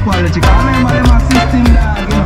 quality. I remember them a system dog, you know.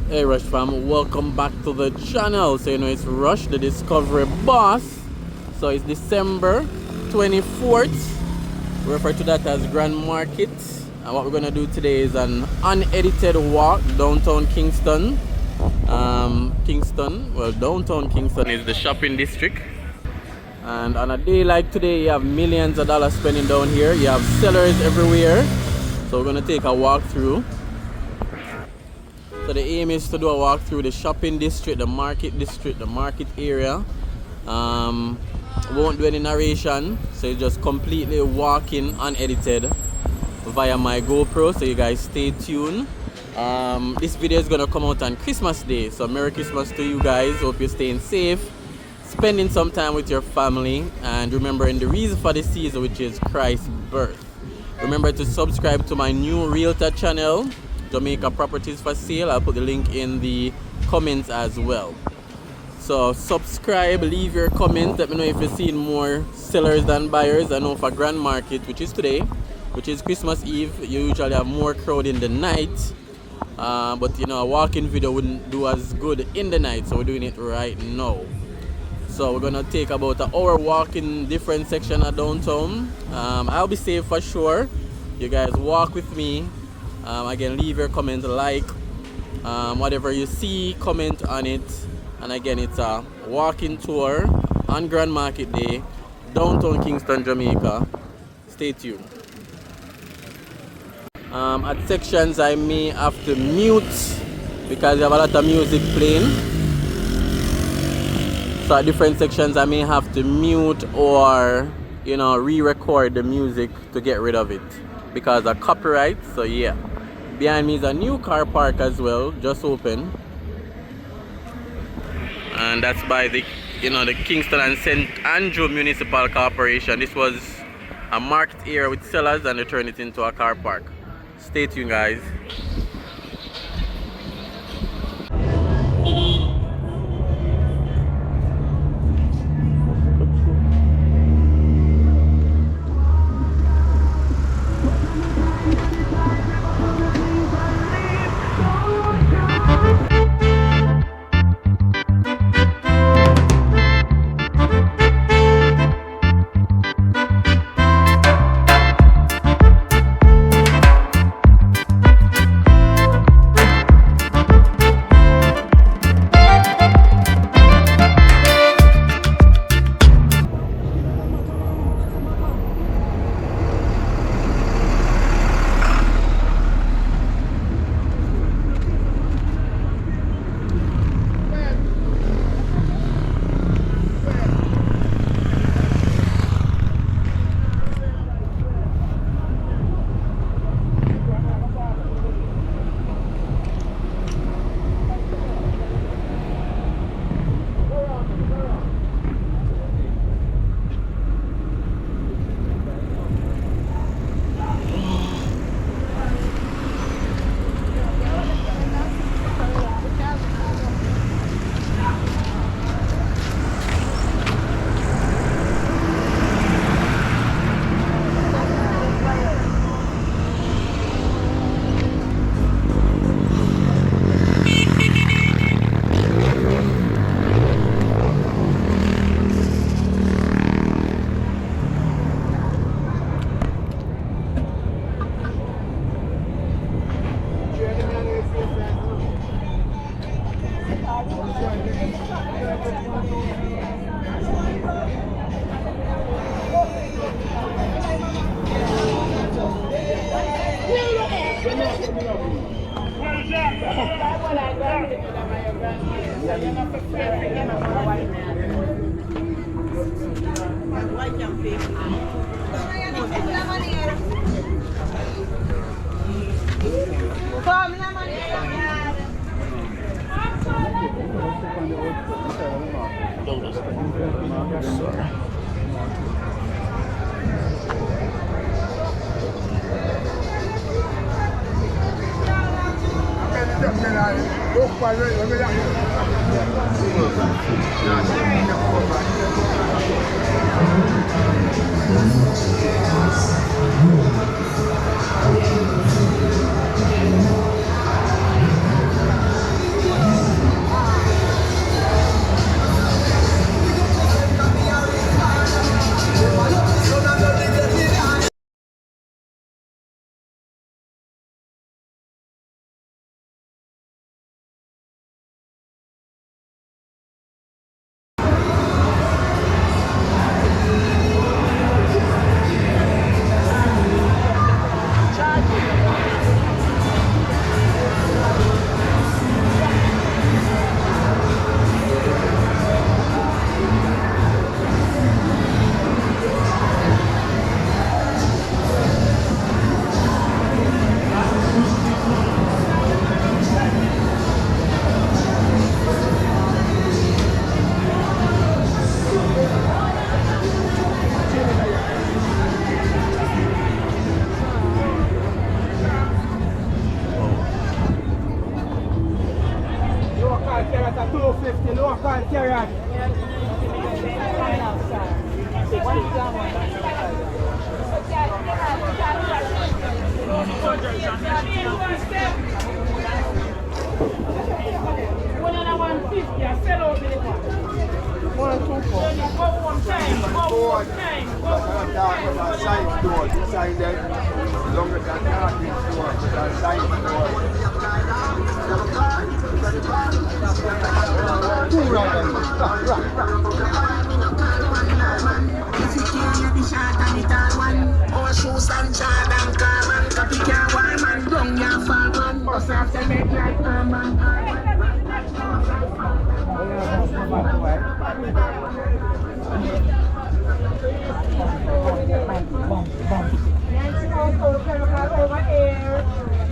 Hey Rush fam, welcome back to the channel. So you know it's Rush, the Discovery Boss. So it's December 24th. We refer to that as Grand Market. And what we're gonna do today is an unedited walk downtown Kingston. Downtown Kingston is the shopping district. And on a day like today, you have millions of dollars spending down here. You have sellers everywhere. So we're gonna take a walk through. So the aim is to do a walk through the shopping district, the market area. Won't do any narration, so it's just completely walking unedited via my GoPro, so you guys stay tuned. This video is gonna come out on Christmas Day, so Merry Christmas to you guys. Hope you're staying safe, spending some time with your family, and remembering the reason for the season, which is Christ's birth. Remember to subscribe to my new realtor channel, Jamaica Properties for Sale. I'll put the link in the comments as well. So subscribe, leave your comments, let me know if you're seeing more sellers than buyers. I know for Grand Market, which is today, which is Christmas Eve, you usually have more crowd in the night, but you know, a walking video wouldn't do as good in the night, so we're doing it right now. So we're gonna take about an hour walk in different sections of downtown. I'll be safe for sure. You guys walk with me. Again, leave your comment, like whatever you see, comment on it. And again, it's a walking tour on Grand Market Day, downtown Kingston, Jamaica. Stay tuned. At sections I may have to mute because you have a lot of music playing. So at different sections I may have to mute or, you know, re-record the music to get rid of it because of copyright. So yeah. Behind me is a new car park as well, just open. And that's by the, you know, the Kingston and St. Andrew Municipal Corporation. This was a market area with sellers and they turned it into a car park. Stay tuned, guys.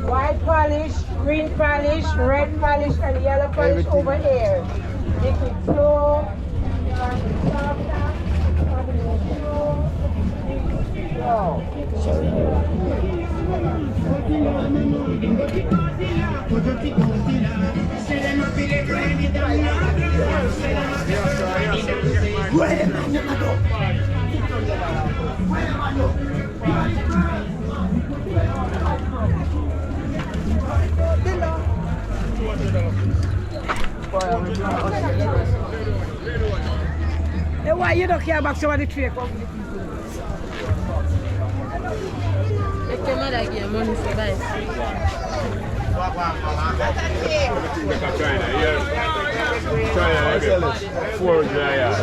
White polish, green polish, red polish, and yellow polish over here. Make it slow. Why you don't care about some of the trick? Make your mother give money for that. China, 4 dry.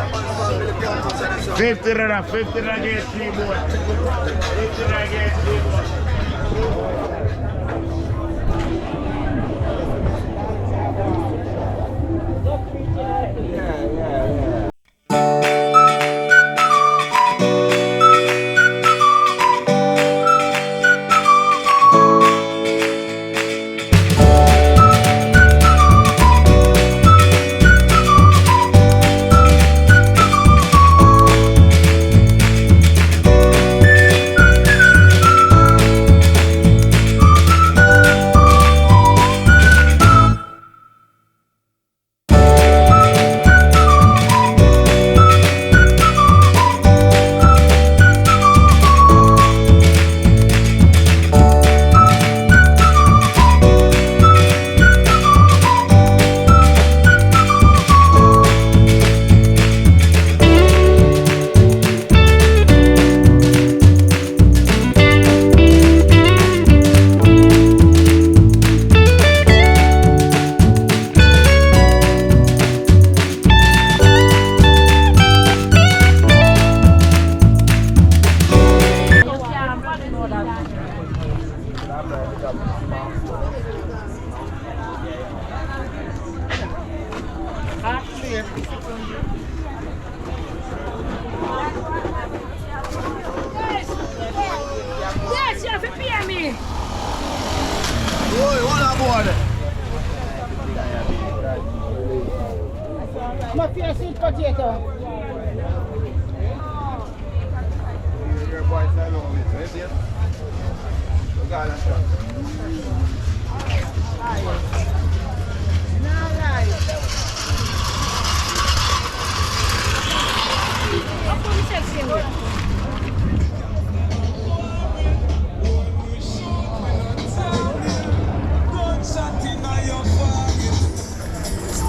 50 rand, 50 rand get 3 more. 50 rand get 3 more. potato. Your boy style on it, right there? So go and shot.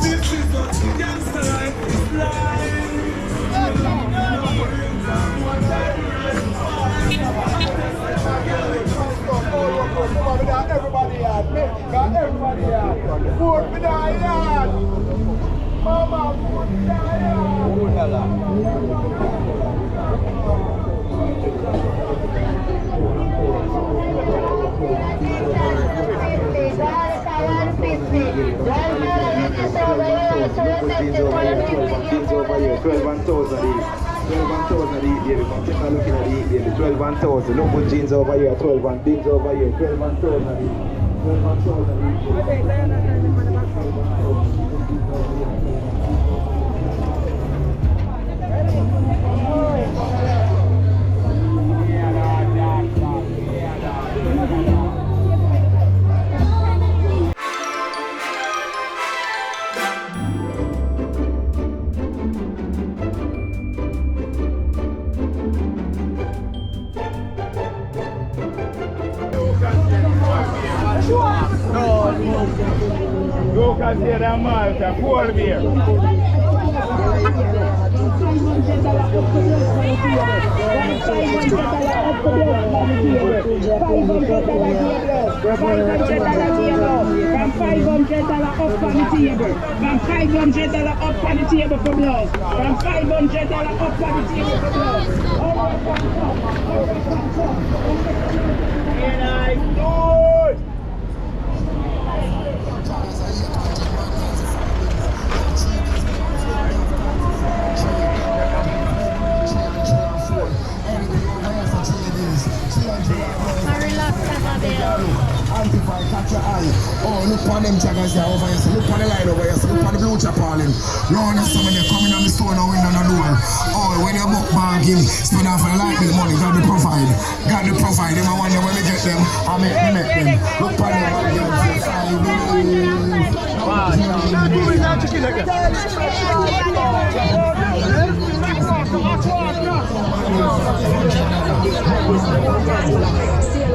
This is what gangster life is like. Everybody had, got everybody had. Food for the island. Mama, food for the Look put jeans over here, 12 and things over here, 12 and 12 Go can see that Malta, 4 beer. Oh, look on them jaggers there over here. So look on the line over here. So look on the blue chap all in. Lord, there's someone there coming on the store now, window on the door. Oh, when you're book bargain, spend off the light bill money. God the provide. God the provide. Them I wonder when we get them. I make them. Look on them.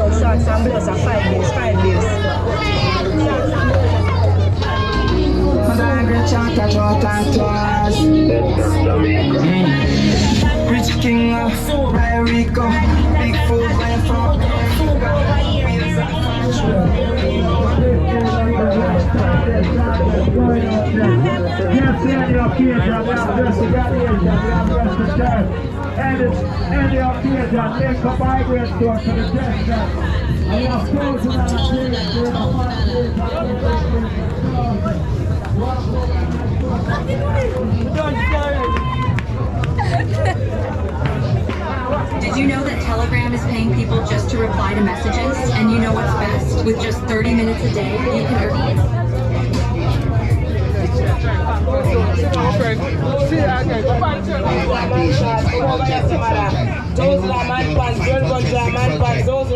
Shots and blows are 5 bills, 5 bills. Rich King of Rico, big food by from And the occasion, make a migrant store to the gesture. And we are closing on the Did you know that Telegram is paying people just to reply to messages? And you know what's best? With just 30 minutes a day, you can earn.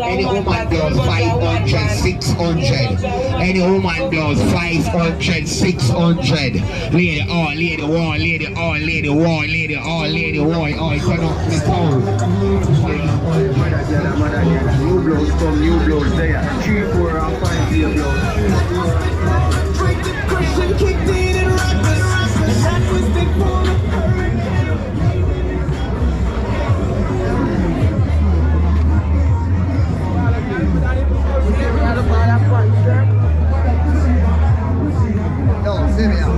Any woman blows 500, 600. Any woman blows 500, 600. Lady, oh, lady, one, lady, oh, lady, one, lady, oh, lady, one. Oh, it's turn up the sound. New blows come, new blows there. 3, 4 and 5 year blows. No, Syria.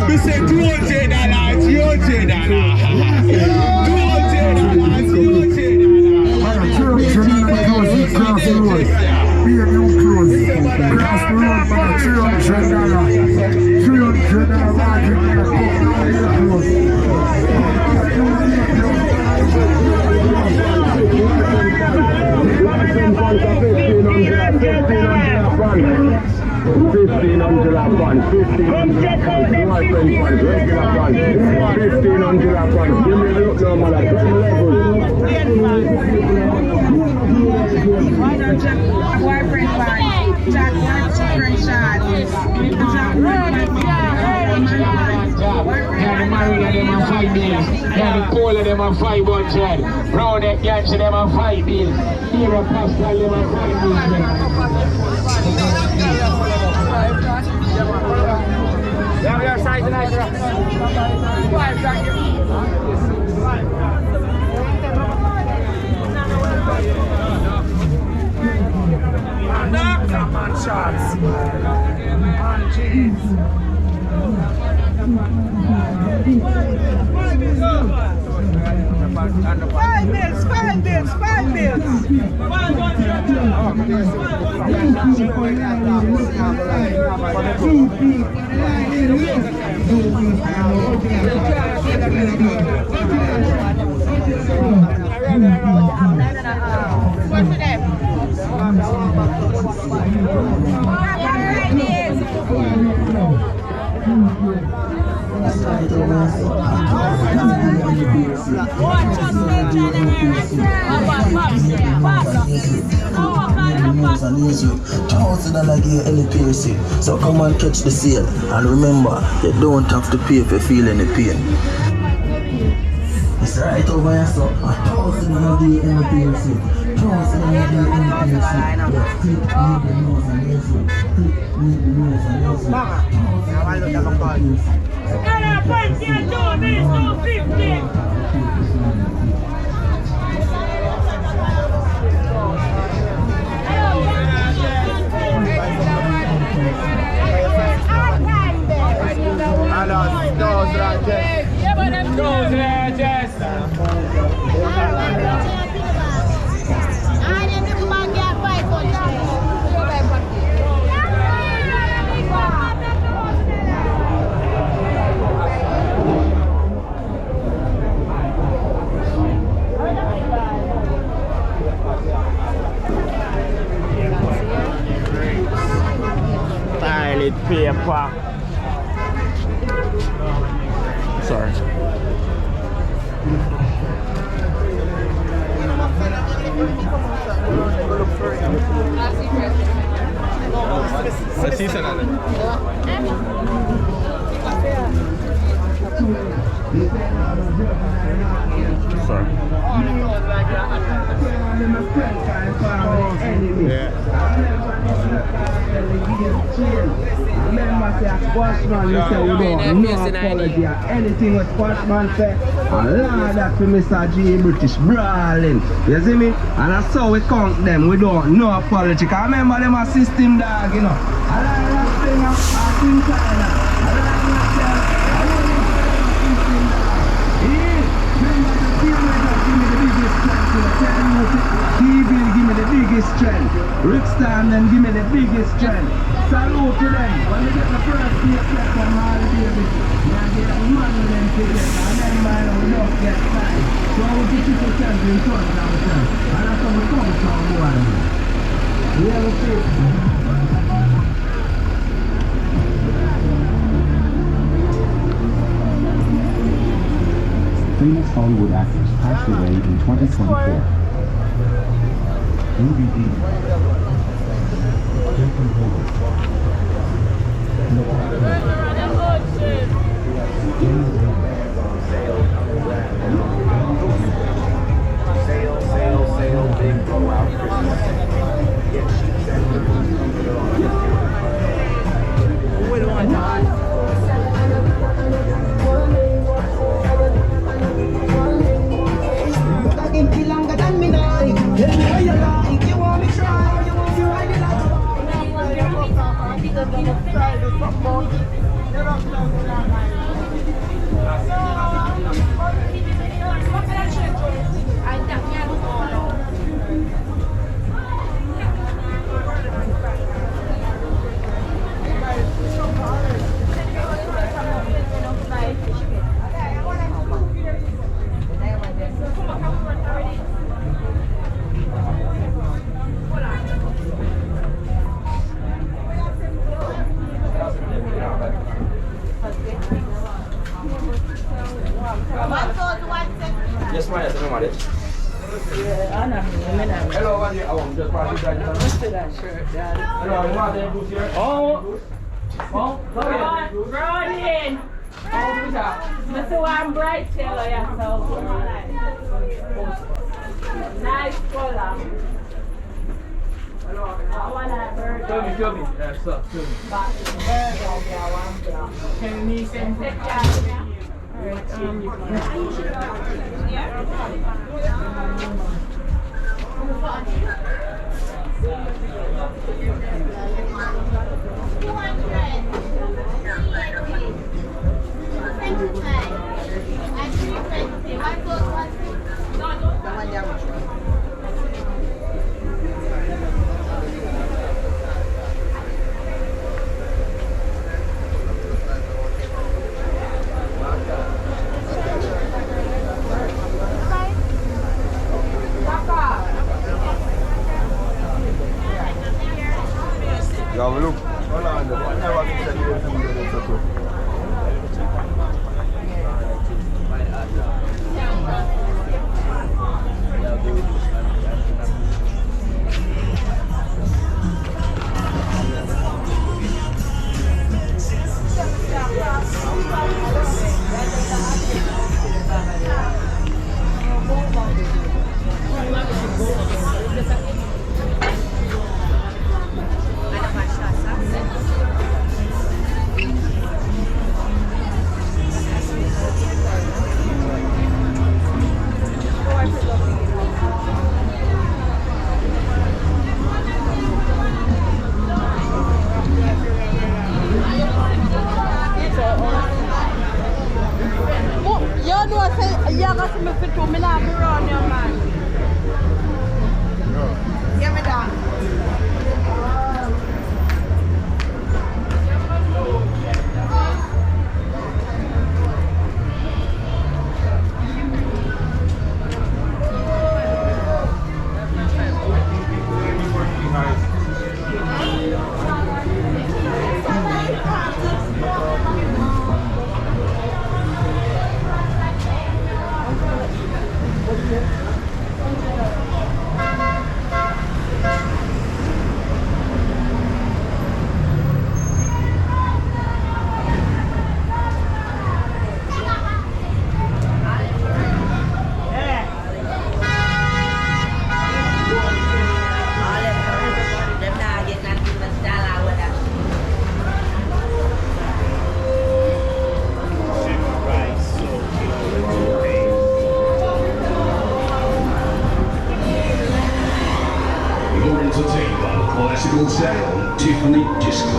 We say $200, $200. $300 fund, 1,500 fund, small friend fund, regular fund, 1,500 fund. Give me the look now, man, 10 levels. Why don't you boyfriend fund? Jack one different shot. Yeah, the Maria them on 5 bills. Yeah, the Cola them on 500. Round that Gantry them on 5 bills. Here a Pascal them on 5 bills. Yeah, we are size tonight, bro. Man shots. Man cheese. 5 bills, 5 bills, 5 bills. What's for them? $1,000 so come and catch the sale, and remember, you don't have to pay if you feel any pain. It's right over here, so $1,000 LPC. Toilet paper. Sorry. Remember, say a Squashman, you say you don't no apology or anything what Squashman say. And Lord, that for Mr. G British brawling. You see me? And that's how we count them. We don't no apology. Cause remember them a system dog, you know. I like that thing of Team China. I like that thing. I want to system dog. Remember the team that give me the biggest strength. TV give me the biggest strength. Rickstar then give me the biggest strength. Salute to them. When we get the first piece set from all the babies, we are getting one of them together. And then by now we don't get time. So we get people champion touch ourselves. And that's how we come from one. We have a faith. Famous Hollywood actors passed away in 2024. Movie D. Sale, big blowout Christmas. Get sheets at Hello, what do you just pass it right. What's that shirt, Dad? Hello, you want to boost here? Oh, Brown in. This is one bright yellow, yeah, so. Nice color. I want that bird. Show me. Yeah, sir, show me. But the bird out there, one black. Can you take care of me? Yeah, look. Hold on. I never said you were doing it. Classical sound, Tiffany Disco.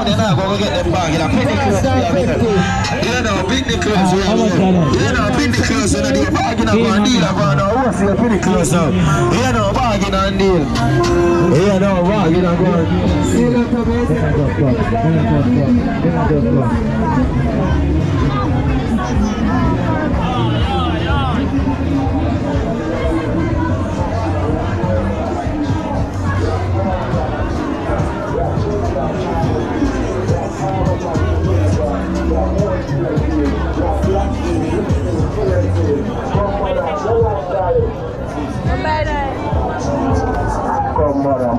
alone, you're not going to get them bag. You're picking clothes. You know, pick the clothes. You know, pick the clothes. You know, the bag in a one deal. What's your pick the clothes out? You know, bag in a deal. You know, bag in a one.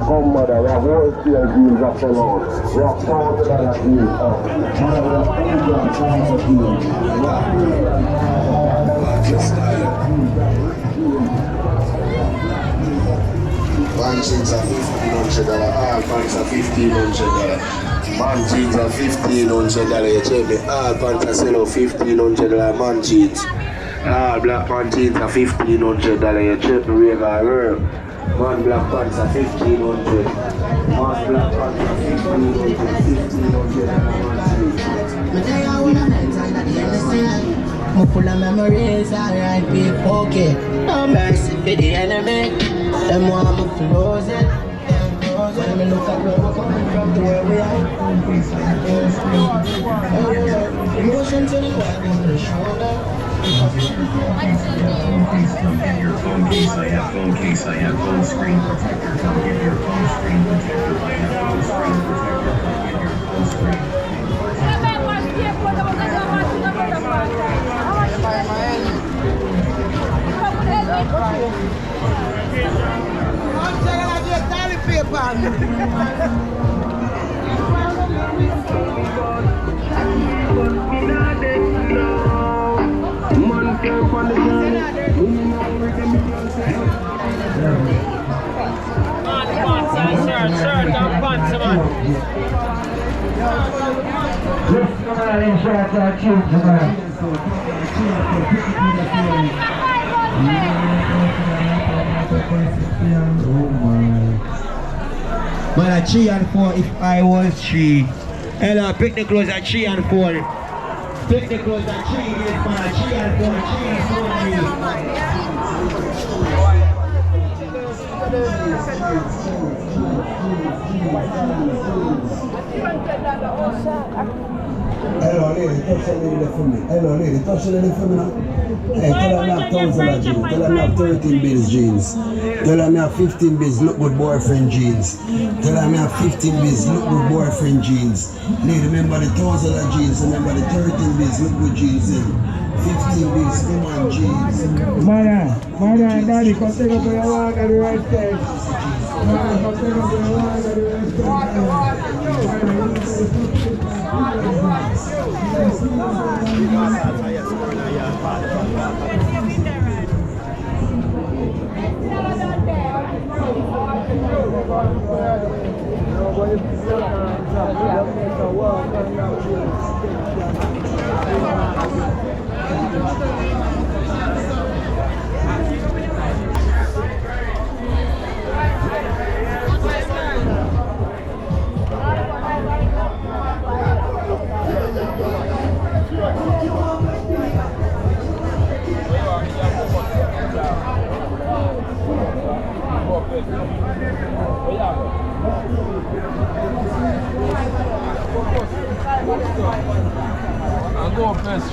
Come mother, we have wholesale deals up the road. We have $1,000 deals up. Man jeans are $1,500, all pants are $1,500. Man jeans are $1,500, you check me, all pants are sell out $1,500 man jeans. All black man jeans are $1,500, you check me, regular girl. Man black pants are $1,500. Man black pants are $1,500. I'm full of memories, alright, be okay. No mercy for the enemy. Them want me to lose it. When me look at where we're coming from to where we are. Emotion to the body, to the shoulder. Phone case, I have phone case, I have phone screen protector. Come get your phone screen protector. I have phone screen protector. Come get your phone screen But at 3 and 4 if I was 3. Hello, pick the clothes at 3 and 4. Pick the clothes at 3 yes, man. 3 and 4, 3 and 4. Hello lady, touch the lady for me. Hello lady, touch the lady for me now. Hey, tell her me have $1,000 jeans. Tell her me have 13 bills jeans. Tell her me have 15 bills look good boyfriend jeans. Tell her me have 15 bills look good boyfriend jeans. Lady, remember the $1,000 jeans. Remember the 13 bills look good jeans. 15 bills woman jeans. Mother and daddy, come take up your walk at the right stage. Mother, come take up your walk at the right stage. I'll go first.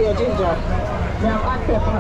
your ginger. We have hot pepper.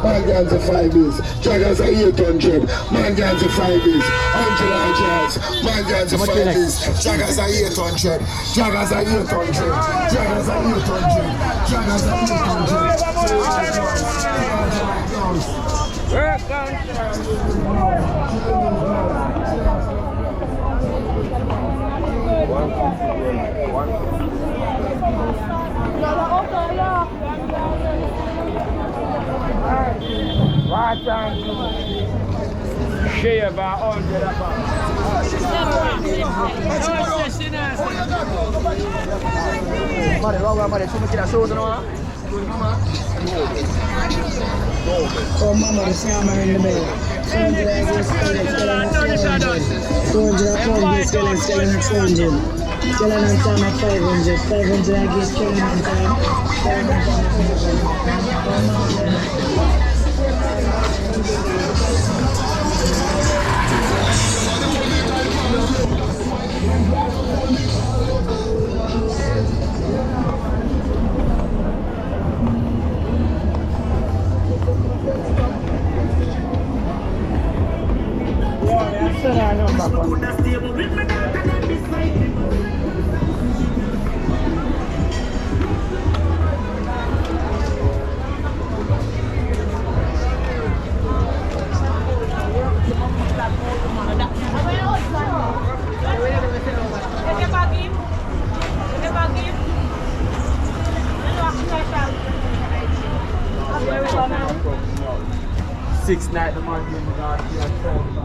Man gans a 5 days, Jaggers a 800, man gans a 5 days, 100 yards, man gans a 5 days, Jaggers a 800, Jaggers a 800, Jaggers a 800, Jaggers a 800. Share about 100 about. Oh, mama, the salmon in the middle. 200 skeleton at 400. Skeleton time at 500. 500 I get skeleton time. Six nights a month in the garden.